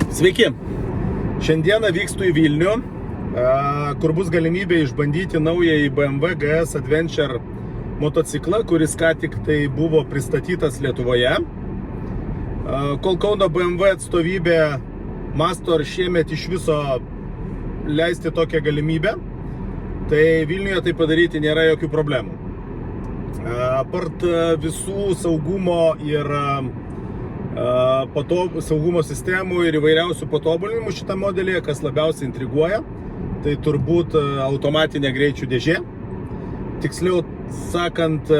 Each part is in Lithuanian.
Sveiki! Šiandieną vykstu į Vilnių, kur bus galimybė išbandyti naująjį BMW GS Adventure motociklą, kuris ką tik tai buvo pristatytas Lietuvoje. Kol Kauno BMW atstovybė mąsto ar šiemet iš viso leisti tokią galimybę, tai Vilniuje tai padaryti nėra jokių problemų. Apart visų saugumo ir saugumo sistemų ir įvairiausių patobulinimų šitą modelį, kas labiausiai intriguoja, tai turbūt automatinė greičių dėžė. Tiksliau sakant,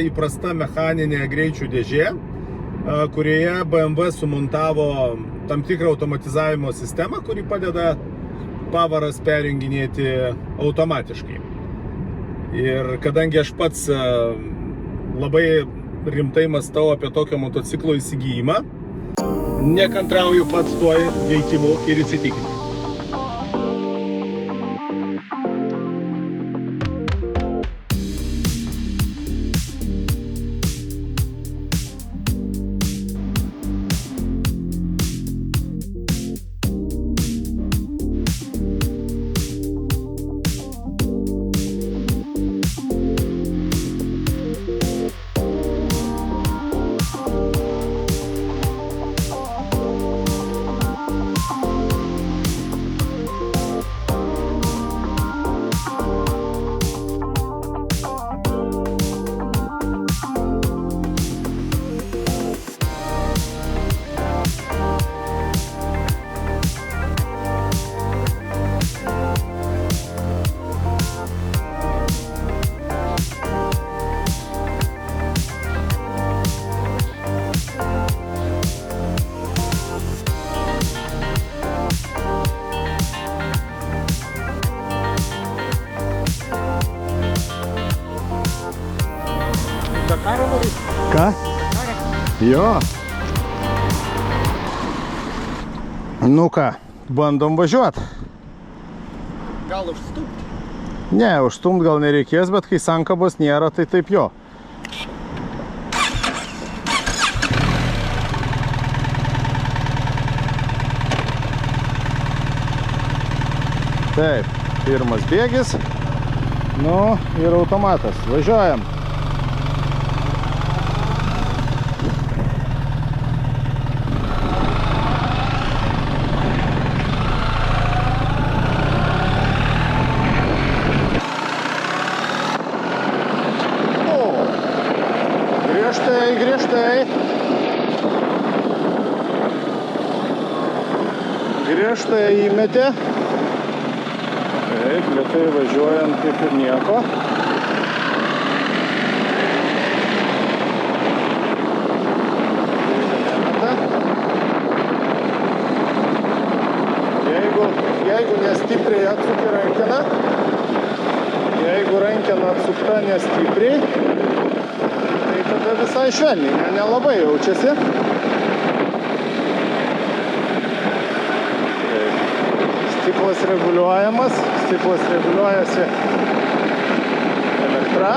įprasta mechaninė greičių dėžė, kurioje BMW sumontavo tam tikrą automatizavimo sistemą, kuri padeda pavaras perjunginėti automatiškai. Ir kadangi aš pats labai rimtai mąstau apie tokio motociklo įsigijimą, nekantrauju pats tuo veikimu ir įsitikinti. Ką? Jo. Nu ką, bandom važiuot. Gal užstumt? Ne, užstumt gal nereikės, bet kai sankabos nėra, tai taip jo. Taip, pirmas bėgis. Nu ir automatas. Važiuojam. Griežtai įmetė. Taip, lėtai važiuojant kaip ir nieko. Jeigu nestipriai atsuki rankeną, jeigu rankena atsukta nestipriai, tai tada visai švelniai, nelabai jaučiasi. Stiklas reguliuojamas, stiklas reguliuojasi elektra.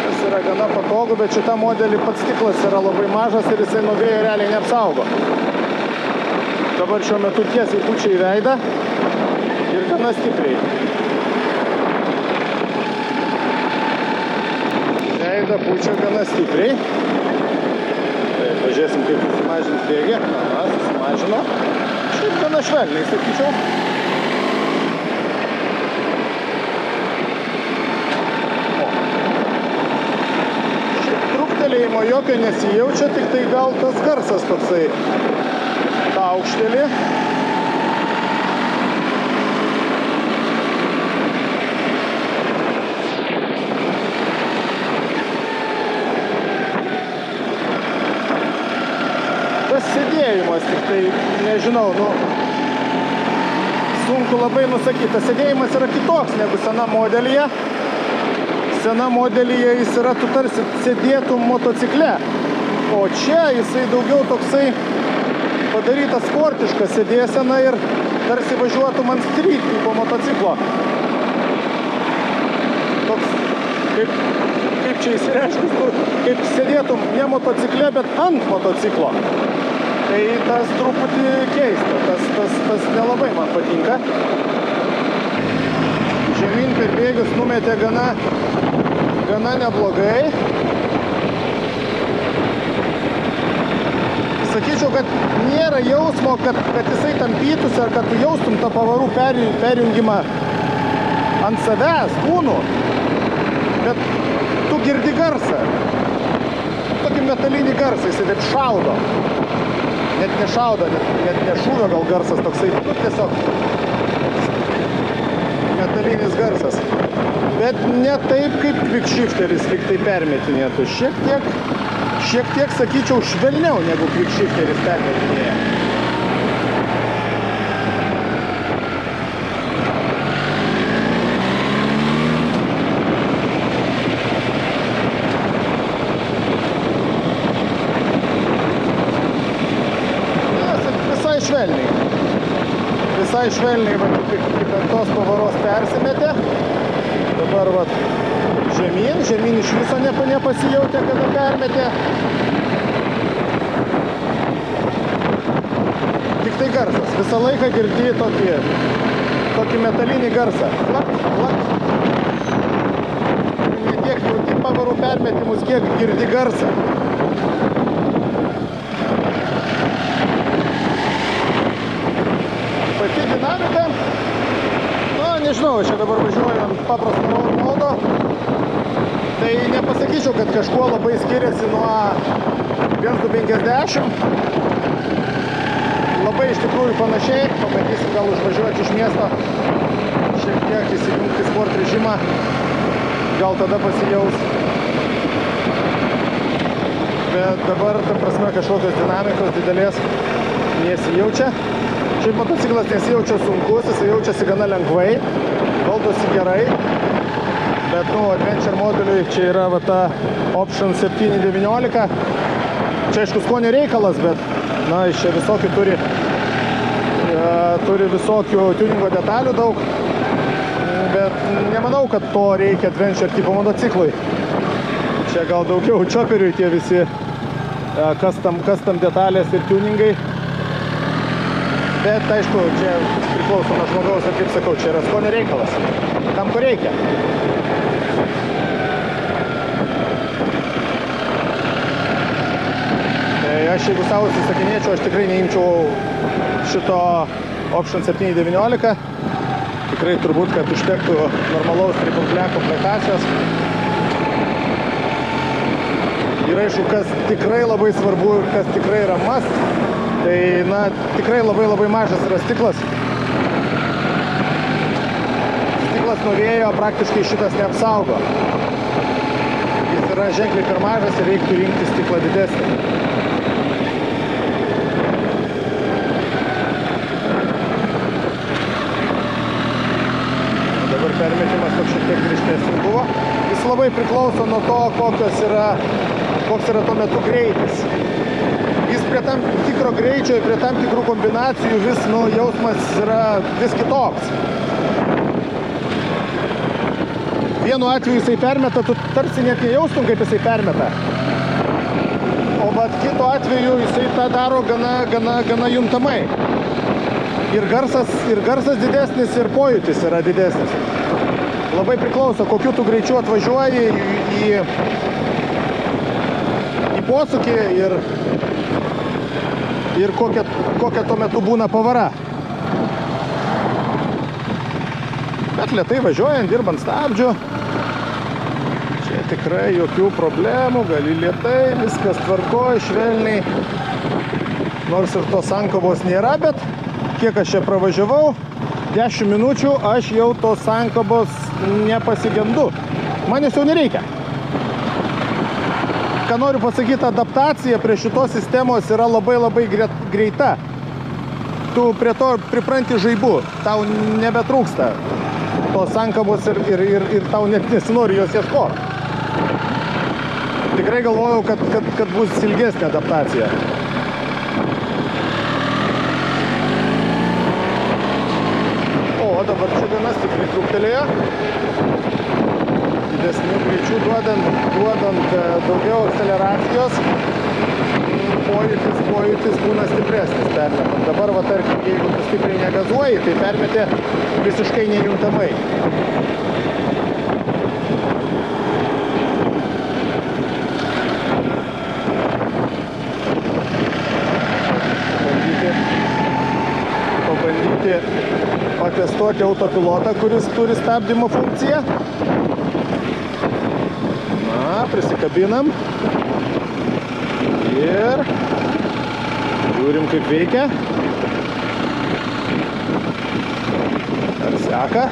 Tas yra gana patogu, bet šitą modelį pats stiklas yra labai mažas ir jisai nuo vėjo realiai neapsaugo. Dabar šiuo metu tiesiai pučia į veidą ir gana stipriai. Veidą pučia gana stipriai. Tai pažiūrėsim, kaip susimažins bėgį. Aha, susimažino. Šiaip gana švelniai, sakyčiau. Šiaip truktelėjimo jokio nesijaučia, tik tai gal tas garsas toksai aukštelį. Tas sėdėjimas, tik tai, nežinau, sunku labai nusakyti. Tas sėdėjimas yra kitoks negu sena modelyje. Sena modelyje jis yra, tu tarsi sėdėtum motocikle. O čia jisai daugiau toksai padaryta sportiška sėdėsena ir tarsi važiuotum ant street tipo motociklo. Toks, kaip čia įsireiškus, kaip sėdėtum ne motocikle, bet ant motociklo. Tai tas truputį keista, tas nelabai man patinka. Žemyn per bėgius numetė gana neblogai. Sakyčiau, kad nėra jausmo, kad jisai tampytųsi ar kad tu jaustum tą pavarų perjungimą ant savęs, kūnų. Bet tu girdi garsą. Tokį metalinį garsą, jisai taip šaudo. Net nešaudo, net nešūvio gal garsas toksai, nu tiesiog metalinis garsas. Bet ne taip kaip quickshifteris lyg tai permetinėtų. Šiek tiek, sakyčiau, švelniau negu quickshifteris permetinėja. Visai švelniai, va, tik ant tos pavaros persimetė. Dabar va, žemyn iš viso nepasijautė, kada permetė. Tik tai garsas, visą laiką girdi tokį metalinį garsą. Plak, plak. Ne tiek jauti pavarų permetimus, kiek girdi garsą. Pati dinamika, nežinau, čia dabar važiuoju ant paprasto road modo, tai nepasakyčiau, kad kažkuo labai skiriasi nuo 150. Labai iš tikrųjų panašiai, pabandysim gal užvažiuoti iš miesto, šiek tiek įsijungti sport režimą, gal tada pasijaus. Bet dabar, ta prasme, kažkokios dinamikos didelės nesijaučia. Šiaip motociklas nesijaučia sunkus, jis jaučiasi gana lengvai, valdosi gerai. Bet, Adventure moduliui čia yra va ta Option 719. Čia aišku skonio reikalas, bet, iš čia visokių turi visokių tuningo detalių daug. Bet nemanau, kad to reikia Adventure tipo motociklui. Čia gal daugiau chopperiui tie visi custom detalės ir tuningai. Bet, aišku, čia priklauso nuo žmogaus, ir kaip sakau, čia yra skonio reikalas. Tam, ko reikia. Tai aš, jeigu savo įsisakinėčiau, aš tikrai neimčiau šito Option 719. Tikrai turbūt, kad užtektų normalaus triple black komplektacijos. Ir aišku, kas tikrai labai svarbu ir kas tikrai yra must, tai, tikrai labai mažas yra stiklas. Stiklas nuo vėjo praktiškai šitas neapsaugo. Jis yra ženkliai per mažas ir reiktų rinkti stiklą didesnį. Dabar permetimas toks šiek tiek grįžtesnis buvo. Jis labai priklauso nuo to, koks yra tuo metu greitis. Jis prie tam tikro greičio ir prie tam tikrų kombinacijų vis, jausmas yra vis kitoks. Vienu atveju jisai permeta, tu tarsi net nejaustum, kaip jisai permeta. O bet kitu atveju jisai tą daro gana juntamai. Ir garsas didesnis, ir pojūtis yra didesnis. Labai priklauso, kokiu tu greičiu atvažiuoji į posūkį ir kokia tuo metu būna pavara. Bet lėtai važiuojant, dirbant stabdžiu, čia tikrai jokių problemų, gali lėtai, viskas tvarkoj, švelniai. Nors ir tos sankabos nėra, bet kiek aš čia pravažiavau, 10 minučių aš jau tos sankabos nepasigendu. Man jos jau nereikia. Ką noriu pasakyti, adaptacija prie šitos sistemos yra labai greita. Tu prie to pripranti žaibu, tau nebetrūksta tos sankabos ir tau net nesinori jos ieškoti. Tikrai galvojau, kad bus ilgesnė adaptacija. O dabar čia gana stipriai trūktelėjo. Didesnių greičių duodant daugiau akceleracijos. pojūtis būna stipresnis permetant. Dabar, va, tarkim, jeigu tu stipriai negazuoji, tai permetė visiškai nejuntamai. Pabandyti patestuoti autopilotą, kuris turi stabdymo funkciją. Na, prisikabinam. Ir žiūrim, kaip veikia. Ar seka?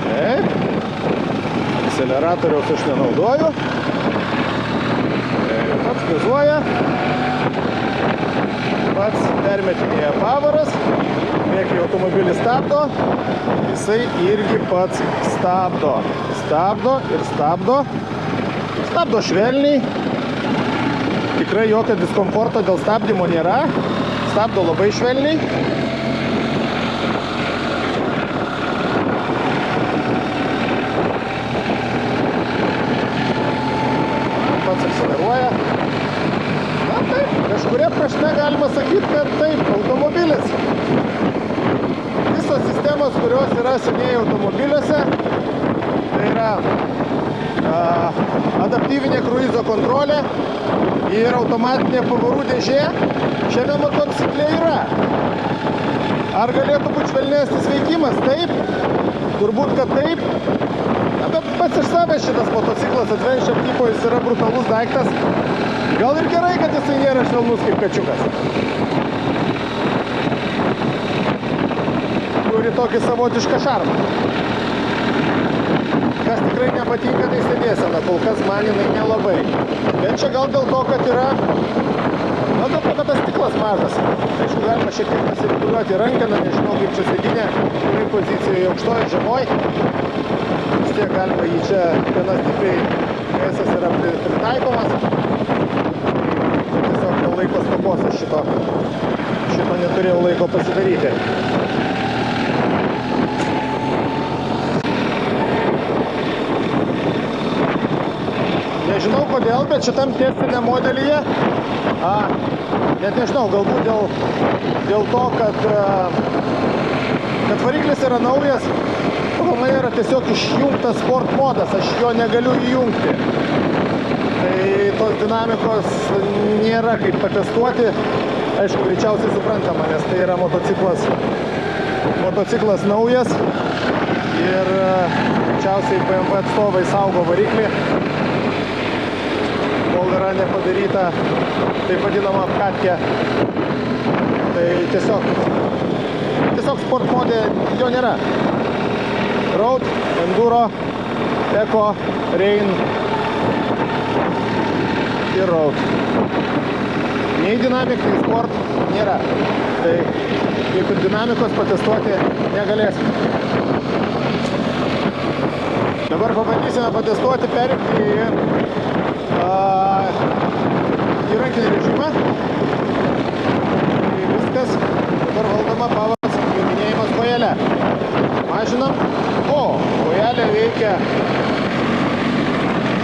Taip. Akceleratoriaus aš nenaudoju. Pats gazuoja. Pats permetinėja pavaras. Kai automobilis stabdo, jisai irgi pats stabdo. Stabdo ir stabdo. Stabdo švelniai. Tikrai jokio diskomforto dėl stabdymo nėra. Stabdo labai švelniai. Pats akseleruoja. Na taip, kažkuria prasme galima sakyti, kad taip, automobilis. Visos sistemos, kurios yra senieji automobiliuose, tai yra adaptyvinė kruizo kontrolė ir automatinė pavarų dėžė, šiame motocikle yra. Ar galėtų būti švelnesnis veikimas? Taip, turbūt, kad taip. Na, bet pats iš savęs šitas motociklas Adventure tipo, jis yra brutalus daiktas. Gal ir gerai, kad jisai nėra švelnus kaip kačiukas. Turi tokį savotišką šarmą. Kas tikrai nepatinka, tai sėdėsena. Kol kas man jinai nelabai. Bet čia gal dėl to, kad yra... Na, dėl to, kad tas stiklas mažas. Aišku, galima šiek tiek pasirituliuoti rankeną, nežinau, kaip čia sėdinė, kuri pozicijoje aukštoji, žemoj. Vis tiek galima jį čia gana stipriai, esas yra pritaikomas. Tiesiog dėl laiko stokos aš šito neturėjau laiko pasidaryti. Nežinau kodėl, bet šitam testiniam modelyje, net nežinau, galbūt dėl to, kad variklis yra naujas, pagal mane yra tiesiog išjungtas sport modas, aš jo negaliu įjungti. Tai tos dinamikos nėra kaip patestuoti, aišku, greičiausiai suprantama, nes tai yra motociklas naujas ir greičiausiai BMW atstovai saugo variklį. Kol yra nepadaryta taip vadinama apkatkė. Tai tiesiog sport modė jo nėra. Road, Enduro, Eco, Rain ir Road. Nei Dynamic, nei Sport nėra. Tai kaip ir dinamikos patestuoti negalėsim. Dabar pabandysime patestuoti, perimti į rankinį režimą. Tai viskas dabar valdoma pavaras junginėjimas kojelę. Mažinam. Kojelė veikia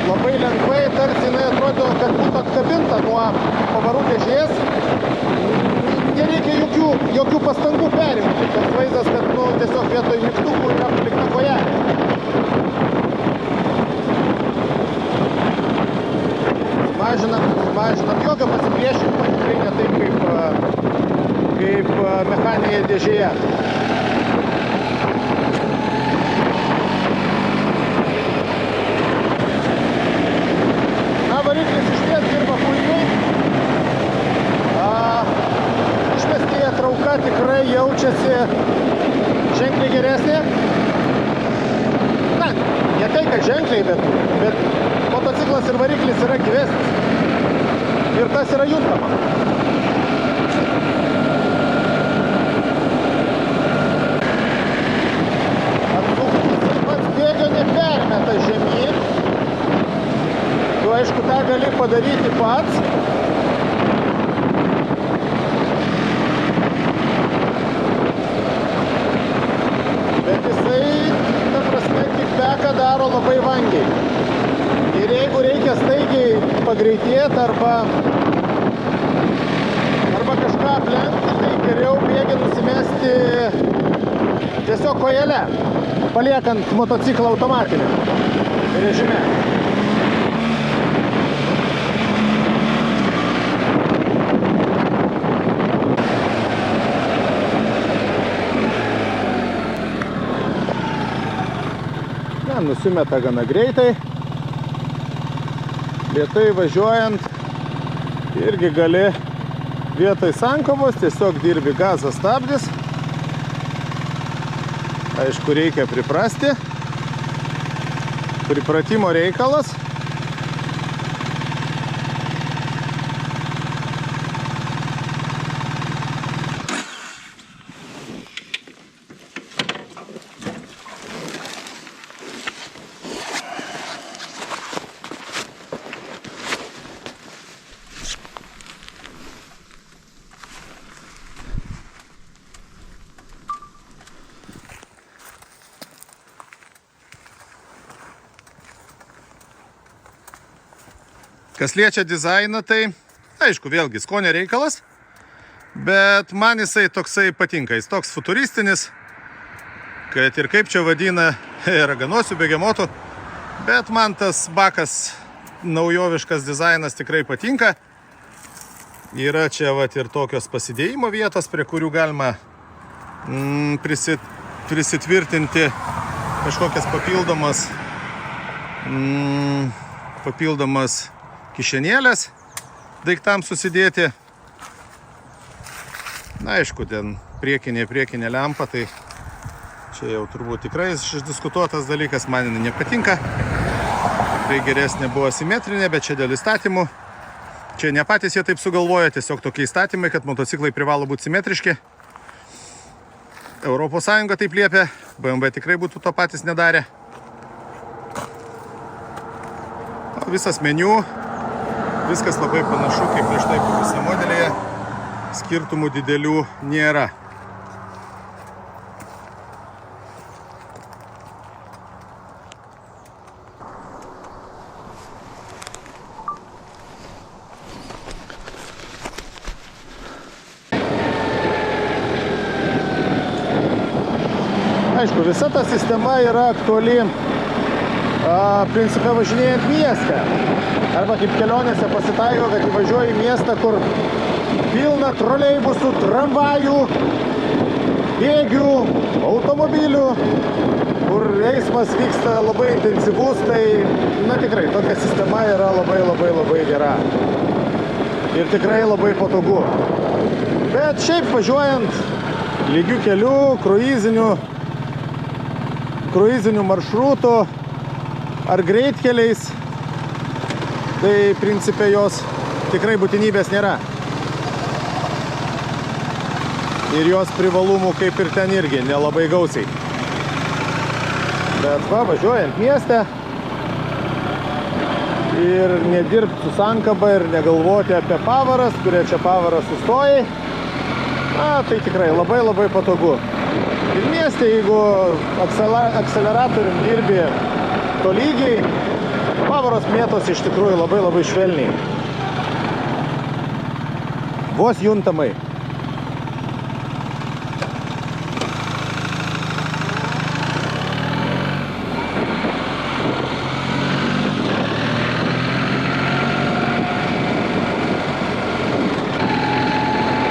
labai lengvai, tarsi jinai atrodo, kad būtų atkabinta nuo pavarų dėžės. Nereikia jokių pastangų perimti. Tas vaizdas, kad tiesiog vietoj mygtukų yra palikta kojelė. Mažinam jokio pasipriešinimo, tikrai ne taip kaip mechaninėje dėžėje. Na, variklis išties dirba puikiai. Išmestyje trauka tikrai jaučiasi ženkliai geresnė. Na, ne tai, kad ženkliai, bet motociklas ir variklis yra gyvesnis. Ir tas yra juntama. Atsuktis pats bėgio nepermeta žemyn. Tu aišku tą gali padaryti pats. Bet jisai, ta prasme, kickbacką daro labai vangiai. Ir jeigu reikia staigiai pagreitėti arba aplenkti, tai geriau bėgi nusimesti tiesiog kojelę, paliekant motociklą automatinį režime. Nusimeta gana greitai, lėtai važiuojant irgi gali vietoj sankabos tiesiog dirbi gazą stabdis. Aišku, reikia priprasti, pripratimo reikalas. Kas liečia dizainą, tai aišku, vėlgi skonio reikalas, bet man jisai toksai patinka. Jis toks futuristinis, kad ir kaip čia vadina raganosių begemotų, bet man tas bakas naujoviškas dizainas tikrai patinka. Yra čia vat ir tokios pasidėjimo vietos, prie kurių galima prisitvirtinti kažkokias papildomas kišenėlės daiktams susidėti. Na, aišku, ten priekinė lempa, tai čia jau turbūt tikrai išdiskutuotas dalykas, man jinai nepatinka. Tai geresnė buvo simetrinė, bet čia dėl įstatymų. Čia ne patys jie taip sugalvoja, tiesiog tokie įstatymai, kad motociklai privalo būti simetriški. Europos Sąjunga taip liepia, BMW tikrai būtų to patys nedarę. O visas meniu, viskas labai panašu, kaip prieš tai buvusiame modelyje, skirtumų didelių nėra. Aišku, visa ta sistema yra aktuali principė važinėjant mieste. Arba kaip kelionėse pasitaiko, kad įvažiuoji į miestą, kur pilna troleibusų, tramvajų, bėgių, automobilių, kur eismas vyksta labai intensyvus, tai, na tikrai, tokia sistema yra labai gera. Ir tikrai labai patogu. Bet šiaip važiuojant lygių kelių, kruizinių maršrutų ar greitkeliais, tai principe jos tikrai būtinybės nėra. Ir jos privalumų kaip ir ten irgi nelabai gausiai. Bet va, važiuojant mieste ir nedirbti su sankaba ir negalvoti apie pavaras, kurie čia pavaras sustojai, tai tikrai labai patogu. Ir mieste, jeigu akceleratorium dirbi tolygiai, pavaros mėtos iš tikrųjų labai švelniai. Vos juntamai.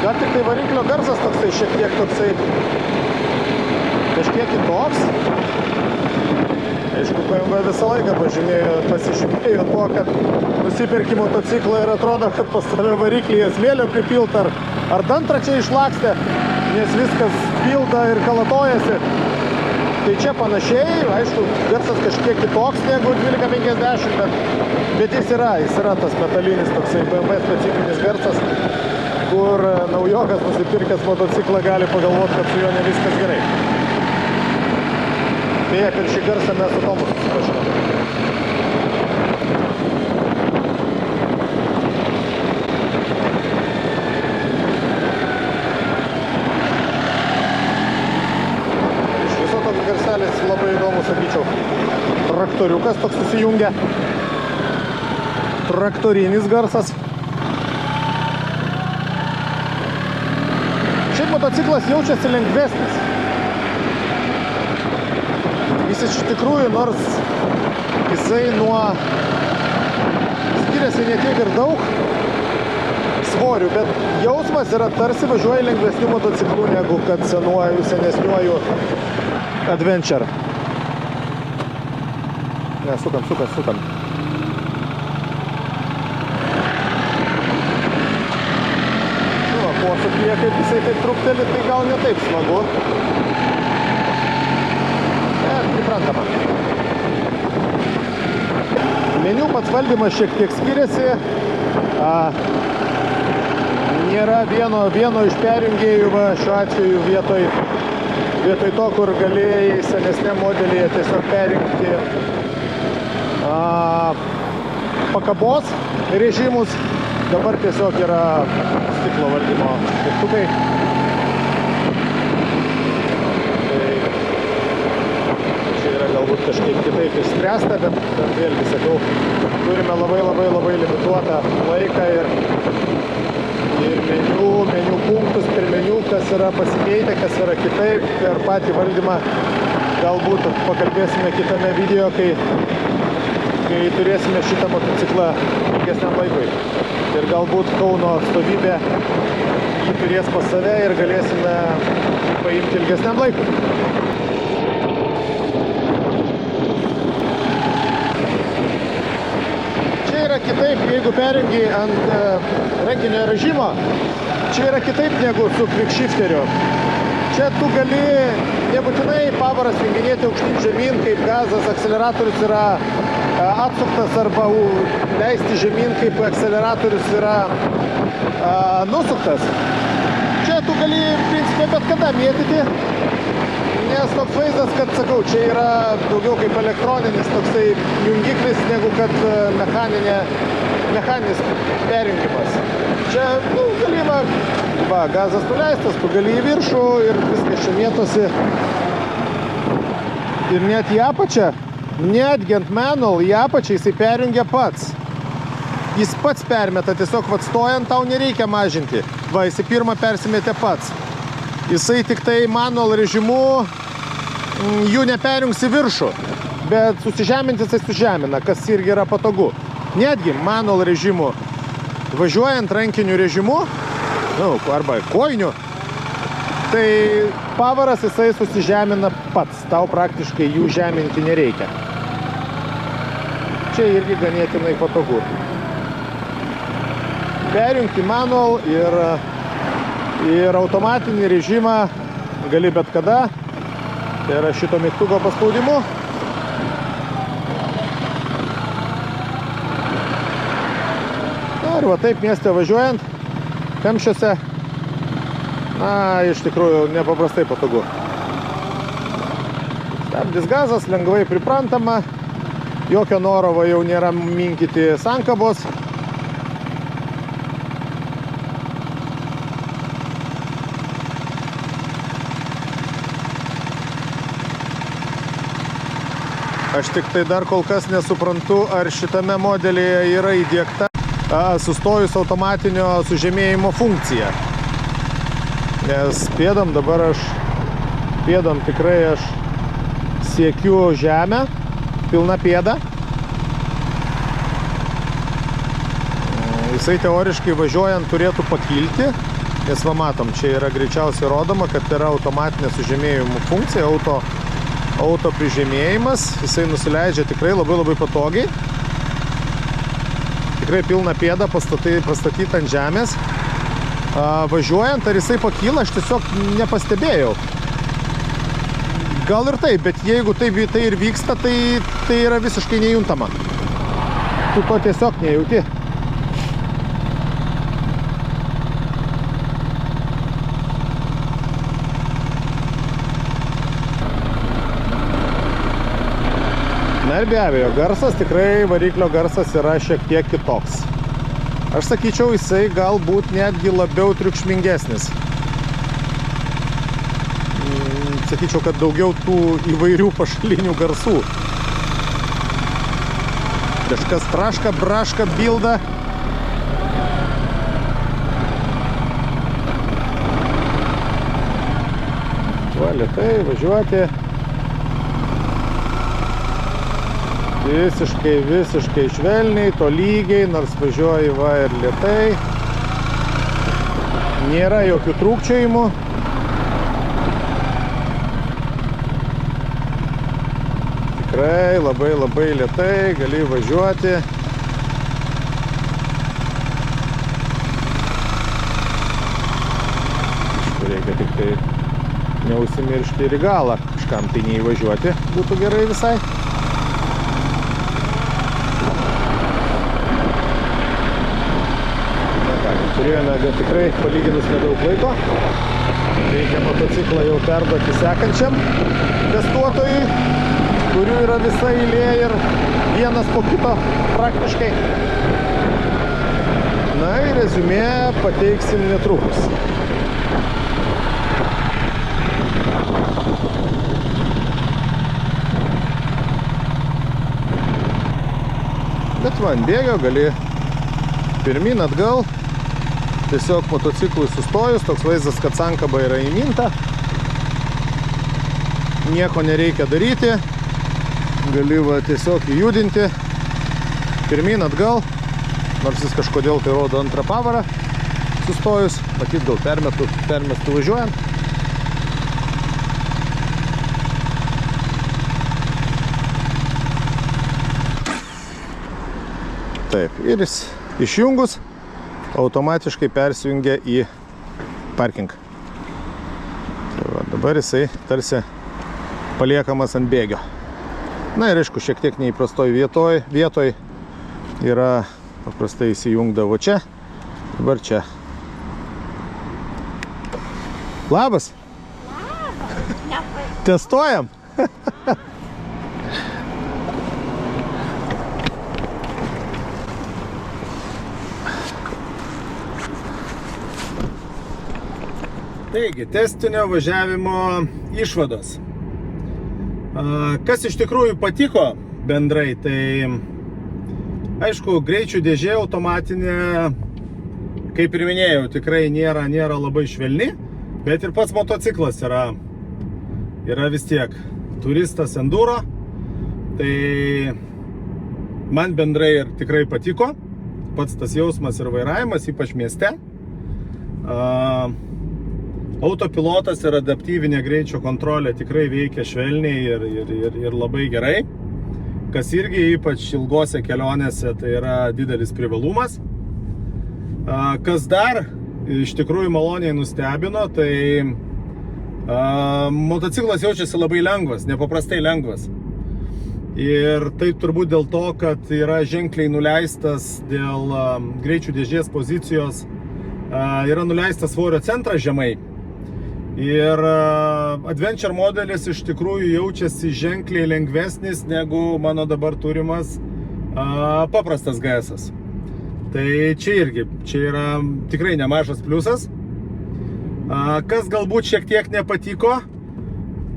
Gal tik tai variklio garsas toksai, šiek tiek toksai, kažkiek kitoks. Aišku, BMW visą laiką pasižymėjo tuo, kad nusiperki motociklą ir atrodo, kad pas tave variklyje smėlio pripilt ar dantračiai išlakstė, nes viskas pilda ir kalatojasi. Tai čia panašiai, aišku, garsas kažkiek kitoks negu 1250, bet jis yra tas metalinis toksai BMW specifinis garsas, kur naujokas nusipirkęs motociklą gali pagalvoti, kad su juo ne viskas gerai. Beje, per šį garsą mes su Tomu susipažinom. Iš viso toks garselis labai įdomus, sakyčiau. Traktoriukas toks susijungia. Traktorinis garsas. motociklas jaučiasi lengvesnis. Jis iš tikrųjų, nors jisai skiriasi ne tiek ir daug svorių, bet jausmas yra tarsi važiuoja lengvesnių motociklų negu kad senesniuoju Adventure. Ne, sukam. Posūkyje, kaip jisai taip trukteli, tai gal ne taip smagu. Priprantama. Meniu pats valdymas šiek tiek skiriasi. Nėra vieno iš perjungėjų, šiuo atveju vietoj to, kur galėjai senesnė modelėje tiesiog perjungti pakabos režimus. Dabar tiesiog yra stiklo valdymo mygtukai. Tai čia yra galbūt kažkaip kitaip išspręsta, bet vėlgi sakau, turime labai limituotą laiką ir meniu punktus per meniu, kas yra pasikeitę, kas yra kitaip. Per patį valdymą galbūt pakalbėsime kitame video, kai turėsime šitą motociklą ilgesniam laikui. Ir galbūt Kauno atstovybė jį turės pas save ir galėsime paimti ilgesniam laikui. Čia yra kitaip, jeigu perjungi ant rankinio režimo, čia yra kitaip negu su quickshifteriu. Čia tu gali nebūtinai pavaras junginėti aukštyn žemyn, kaip gazas, akceleratorius yra atsuktas arba leisti žemyn, kaip akceleratorius yra nusuktas. Čia tu gali, principė, bet kada mėtyti, nes toks vaizdas, kad, sakau, čia yra daugiau kaip elektroninis toksai jungiklis, negu kad mechaninis perjungimas. Čia, galima, gazas nuleistas, tu gali į viršų ir viskas čia mėtosi. Ir net į apačią, netgi ant manual į apačią jisai perjungia pats. Jis pats permeta, tiesiog stojant tau nereikia mažinti. Va, jisai pirmą persimetė pats. Jisai tik tai manual režimu jų neperjungs į viršų, bet susižeminti jisai sužemina, kas irgi yra patogu. Netgi manual režimu, važiuojant rankiniu režimu, arba kojiniu, tai pavaras jisai susižemina pats, tau praktiškai jų žeminti nereikia. Čia irgi ganėtinai patogu. Perjungti manual ir automatinį režimą gali bet kada. Tai yra šito mygtuko paspaudimu. Ir va taip mieste važiuojant, kamščiuose, iš tikrųjų nepaprastai patogu. Stabdis gazas, lengvai priprantama, jokio noro jau nėra minkyti sankabos. Aš tik tai dar kol kas nesuprantu, ar šitame modelyje yra įdiegta sustojus automatinio sužemėjimo funkcija. Nes pėdom tikrai aš siekiu žemę, pilna pėda. Jisai teoriškai važiuojant turėtų pakilti, nes va matom, čia yra greičiausiai rodoma, kad yra automatinė sužemėjimo funkcija, auto prižemėjimas. Jisai nusileidžia tikrai labai patogiai. Tikrai pilna pėda pastatyta ant žemės. Važiuojant, ar jisai pakyla, aš tiesiog nepastebėjau. Gal ir taip, bet jeigu tai ir vyksta, tai yra visiškai nejuntama. Tu to tiesiog nejauti. Na ir be abejo, garsas, tikrai variklio garsas yra šiek tiek kitoks. Aš sakyčiau, jisai galbūt netgi labiau triukšmingesnis. Sakyčiau, kad daugiau tų įvairių pašalinių garsų. Kažkas traška, braška, bilda. lėtai važiuoti. Visiškai švelniai, tolygiai, nors važiuoji va ir lėtai. Nėra jokių trūkčiojimų. Tikrai labai lėtai gali važiuoti. Reikia tik tai neužsimiršti ir į galą. Kažkam tai neįvažiuoti būtų gerai visai. Turėjome tikrai palyginus nedaug laiko. Reikia motociklą jau perduoti sekančiam testuotojui, kurių yra visa eilė ir vienas po kito praktiškai. Na ir reziumė pateiksim netrukus. Bet va, ant bėgio gali pirmin atgal. Tiesiog motociklui sustojus, toks vaizdas, kad sankaba yra įminta. Nieko nereikia daryti. Gali va tiesiog įjudinti. Pirmin atgal. Nors jis kažkodėl tai rodo antrą pavarą. Sustojus. Matyt, gal permestų važiuojant. Taip, ir jis išjungus automatiškai persijungia į parking. Tai va, dabar jisai tarsi paliekamas ant bėgio. Na ir aišku, šiek tiek neįprastoj vietoj yra paprastai įsijungdavo čia, dabar čia. Labas! Testuojam? Taigi, testinio važiavimo išvados. Kas iš tikrųjų patiko bendrai, tai aišku, greičių dėžė automatinė, kaip ir minėjau, tikrai nėra labai švelni, bet ir pats motociklas yra vis tiek turistas enduro, tai man bendrai ir tikrai patiko, pats tas jausmas ir vairavimas, ypač mieste. Autopilotas ir adaptyvinė greičio kontrolė tikrai veikia švelniai ir labai gerai, kas irgi ypač ilgose kelionėse tai yra didelis privalumas. Kas dar iš tikrųjų maloniai nustebino, tai motociklas jaučiasi labai lengvas, nepaprastai lengvas. Ir tai turbūt dėl to, kad yra ženkliai nuleistas dėl greičių dėžės pozicijos, yra nuleistas svorio centras žemai. Ir Adventure modelis iš tikrųjų jaučiasi ženkliai lengvesnis negu mano dabar turimas paprastas GS-as. Tai čia yra tikrai nemažas pliusas. Kas galbūt šiek tiek nepatiko,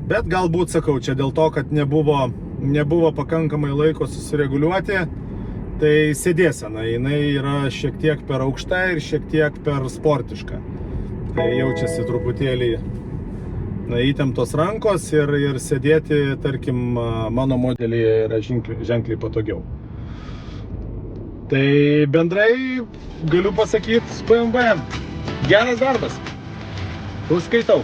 bet galbūt, sakau, čia dėl to, kad nebuvo pakankamai laiko susireguliuoti, tai sėdėsena, jinai yra šiek tiek per aukšta ir šiek tiek per sportiška. Tai jaučiasi truputėlį įtemptos rankos ir sėdėti, tarkim, mano modelyje yra ženkliai patogiau. Tai bendrai galiu pasakyti, BMW, geras darbas. Užskaitau.